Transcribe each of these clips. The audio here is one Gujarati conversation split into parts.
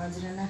બાજરાના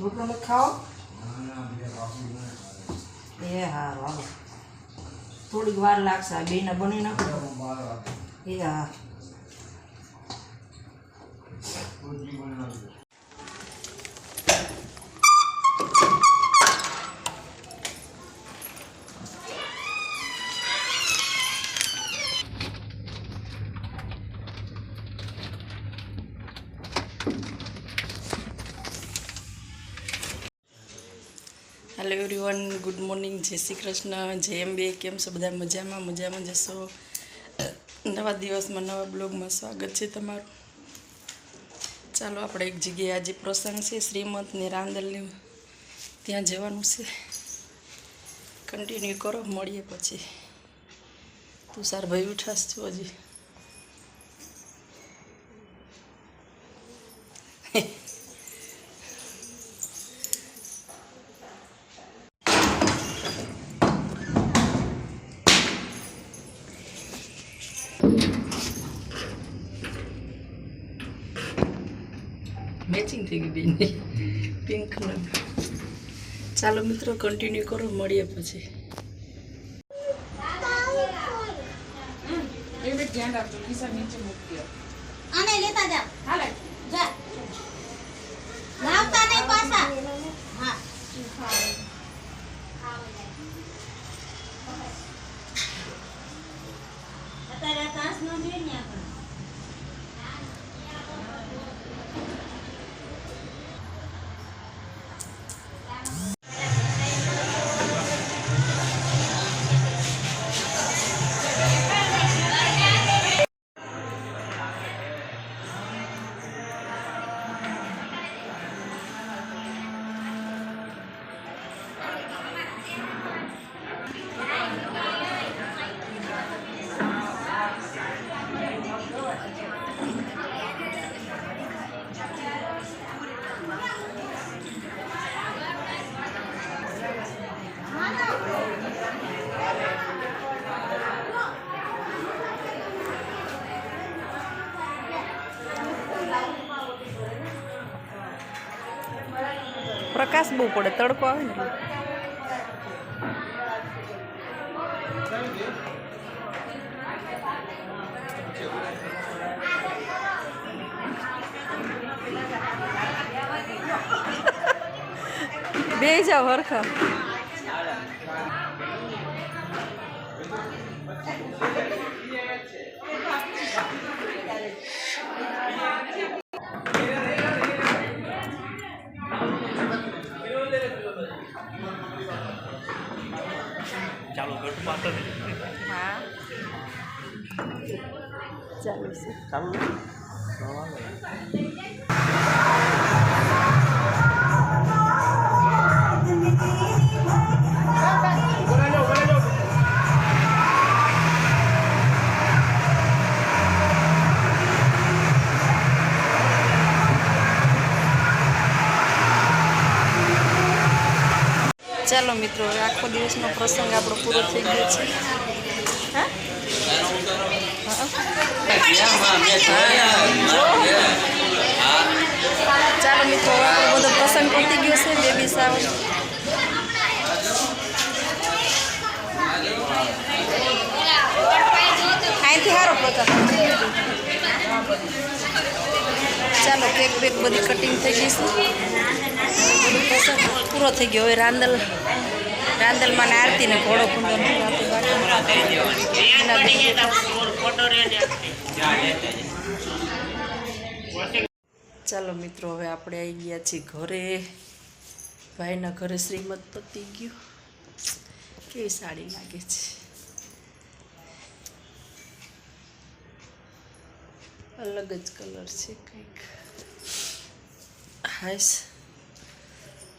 રોટલો મત ખાઓ એ હા હાલો થોડીક વાર લાગશે આ બેને બની નાખો એ હા હેલો એવરીવન, ગુડ મોર્નિંગ, જય શ્રી કૃષ્ણ, જય અંબે. કેમ છો બધા? મજામાં જશો. નવા દિવસમાં નવા બ્લોગમાં સ્વાગત છે તમારું. ચાલો આપણે એક જગ્યાએ આજે પ્રસંગ છે શ્રીમંત ને રાંદલની, ત્યાં જવાનું છે. કન્ટિન્યુ કરો, મળીએ પછી. તુષારભાઈ ઉઠાશ છો હજી? મેચિંગ થઈ ગઈ બેન પિંક કલર. ચાલો મિત્રો કન્ટિન્યુ કરો, મળીએ પછી. ધ્યાન રાખજો, ખિસ્સા નીચે મૂકી દો. આને લેતા જાવ. હાલે જા. લાવતા નહીં પાછા. હા. અત્યારે કાસ નો જોઈએ ને આપણે. પ્રકાશ બહુ પડે, તડકો આવે ને. બે જાવ હરખા. ચાલો ઘટ પાતો હા ચાલુ છે. ચાલુ ચાલો મિત્રો, હવે આખો દિવસનો પ્રસંગ આપણો પૂરો થઈ ગયો છે. હા ચાલો મિત્રો, હવે આપણો બધો પ્રસંગ પતી ગયો છે. બેબી સાવર અહીંથી સારો પ્રકાર. ચાલો કેક બેક બધી કટિંગ થઈ ગઈ છે. બધું પ્રસંગ પૂરો થઈ ગયો. હવે રાંદલમાં ને આરતી ને ઘોડો ચાલો મિત્રો, હવે આપણે આવી ગયા છીએ ઘરે. ભાઈના ઘરે શ્રીમદ પતી ગયું. કેવી સાડી લાગે છે. અલગ જ કલર છે કંઈક. હાઈસ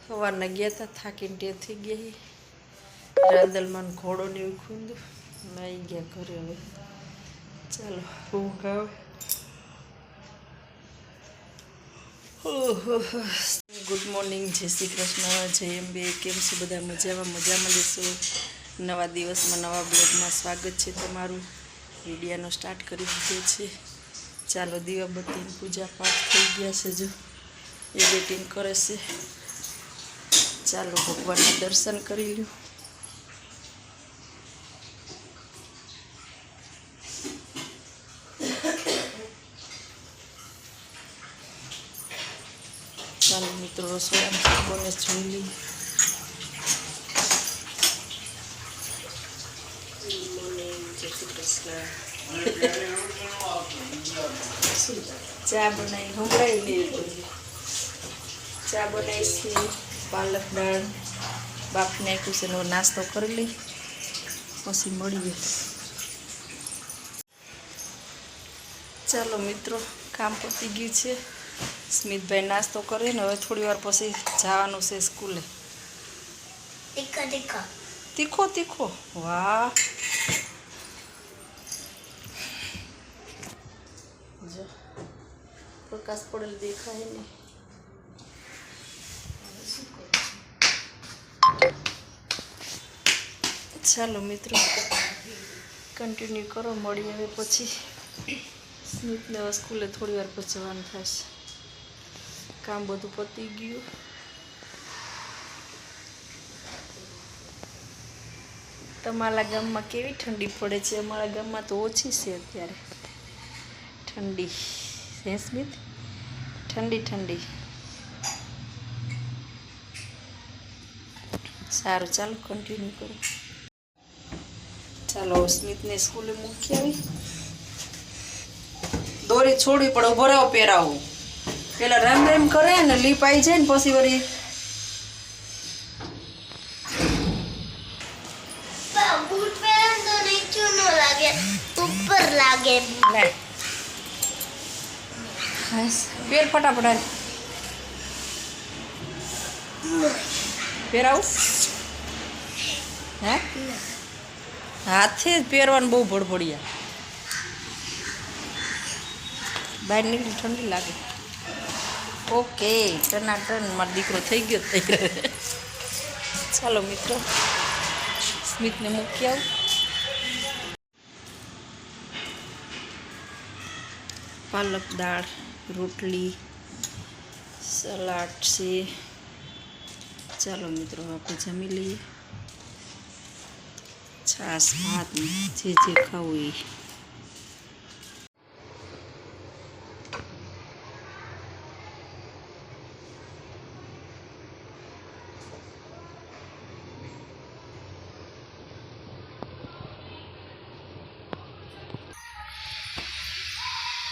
સવારના ગયા હતા, થાકીને ટેવ થઈ ગયા. રાંદલમાં ઘોડો ને એવું ખૂંદું આવી ગયા ઘરે. હવે ચાલો ઊંઘ આવે. ગુડ મોર્નિંગ, જય શ્રી કૃષ્ણ, જય અંબે. કેમ છે બધા? મજામાં જશો. નવા દિવસમાં નવા બ્લોગમાં સ્વાગત છે તમારું. વિડીયાનો સ્ટાર્ટ કરી દીધો છે. ચાલો દીવાબત્તી પૂજા પાઠ થઈ ગયા છે. જો એડિટિંગ કરે છે. ચાલો ભગવાનના દર્શન કરી લ્યો. ચાલો મિત્રો રસોડામાં બને જોઈ લઈએ. જય શ્રી કૃષ્ણ. ચા બનાવી હમણાં ચા બનાવી છે. પાલક દાળ બાફી નાખ્યું છે. એનો નાસ્તો કરી લઈ પછી મળીએ. ચાલો મિત્રો કામ પતી ગયું છે. સ્મિતભાઈ નાસ્તો કરે ને હવે થોડી વાર પછી જવાનું છે સ્કૂલે. તીખો તીખો વાહ. જો પ્રકાશ પડેલ દેખાય ને. ચાલો મિત્રો કન્ટિન્યુ કરો. મળી હવે પછી સ્મિતને હવે સ્કૂલે થોડી વાર પછી જવાનું થશે. કામ બધું પતી ગયું. તમારા ગામમાં કેવી ઠંડી પડે છે? અમારા ગામમાં તો ઓછી છે અત્યારે ઠંડી. છે સ્મિત? ઠંડી ઠંડી. સારું ચાલો કન્ટિન્યુ કરો. ચાલો સ્મિતને સ્કૂલે મૂકી આવી. દોરી છોડવી પડે. ઉભો રહો પહેરાવું. પેલા રેમ રેમ કરે ને લીપ આવી જાય ને પછી વળી બૂટ પહેરે તો નીચું ન લાગે, ઉપર લાગે. લે બસ પેર ફટાફટ પહેરાવું. હે હાથે જ પહેરવાનું બહુ ભડભડિયા. બહાર નીકળી ઠંડી લાગે. ઓકે ટનાટન મારો દીકરો થઈ ગયો તૈયાર. ચાલો મિત્રો સ્મિતને મૂકી આવું. પાલક દાળ રોટલી સલાડ છે. ચાલો મિત્રો આપણે જમી લઈએ. છાશ ભાત જે જે ખાવું એ.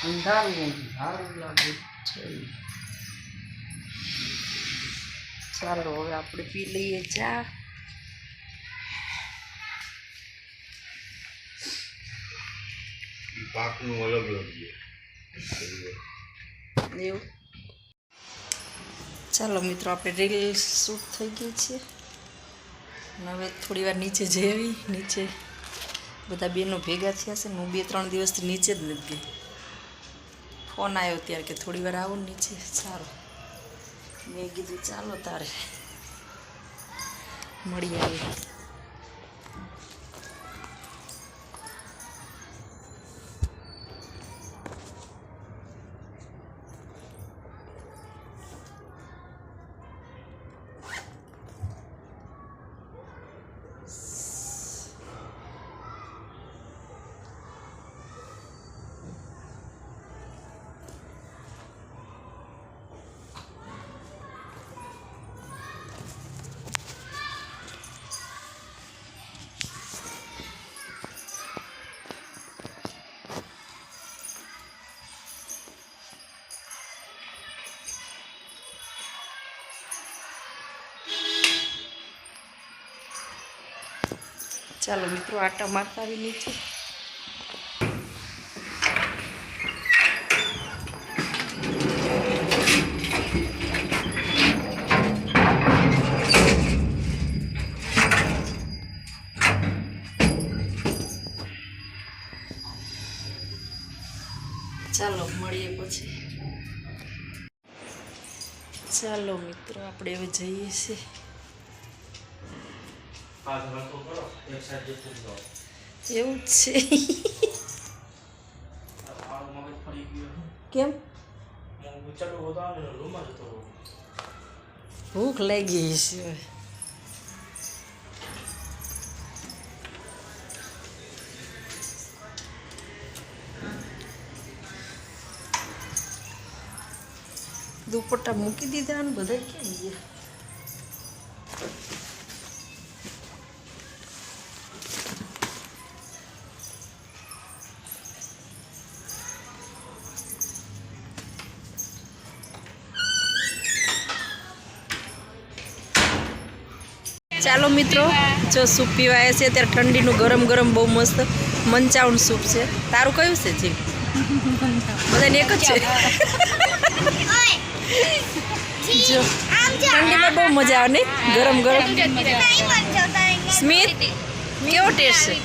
અંધારું સારું લાગે છે. ચાલો હવે આપણે પી લઈએ ચા. પાકનું અલગ અલગ એવું. ચાલો મિત્રો આપણે રીલ શૂટ થઈ ગઈ છે. હવે થોડી વાર નીચે જેવી. નીચે બધા બેનો ભેગા થયા છે. હું 2-3 દિવસથી નીચે જ નથી ગઈ. ફોન આવ્યો ત્યારે કે થોડી વાર આવું નીચે. સારું મેં કીધું ચાલો તારે મળી આવી. ચાલો મિત્રો આટા મારતા આવી નીચે. ચાલો મળીએ પછી. ચાલો મિત્રો આપણે હવે જઈએ છીએ. એવું જ છે. કેમ ચાલુ હોતા રૂમમાં જતો રહું. ભૂખ લાગી છે દુપટ્ટા મૂકી દીધા ને બધા કેમ ગયા ચાલો મિત્રો જો સૂપ પીવા આવ્યા છે ત્યારે ઠંડીનું ગરમ ગરમ બહુ મસ્ત મંચાઉન સૂપ છે તારું કયું છે જીવ બધાને એક જ છે જો ઠંડીમાં બહુ મજા આવે નહીં ગરમ ગરમ સ્મિત કેવો ટેસ્ટ છે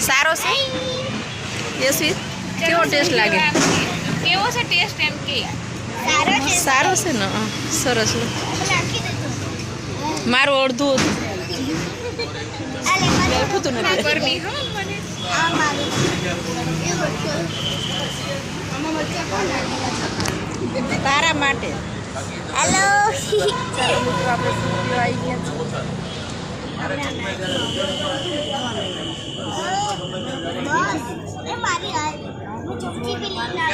સારો છે યશવી કેવો ટેસ્ટ લાગે કેવો છે ટેસ્ટ એમ કે સારો છે ને સરસ મારું અડધું હતું નથી ગરમી હો મને તારા માટે હેલો ચાલો મિત્રો આપણે સૂપ પીવા આવી ગયા એ મારી આ હું ચોખ્ખી પીલી ના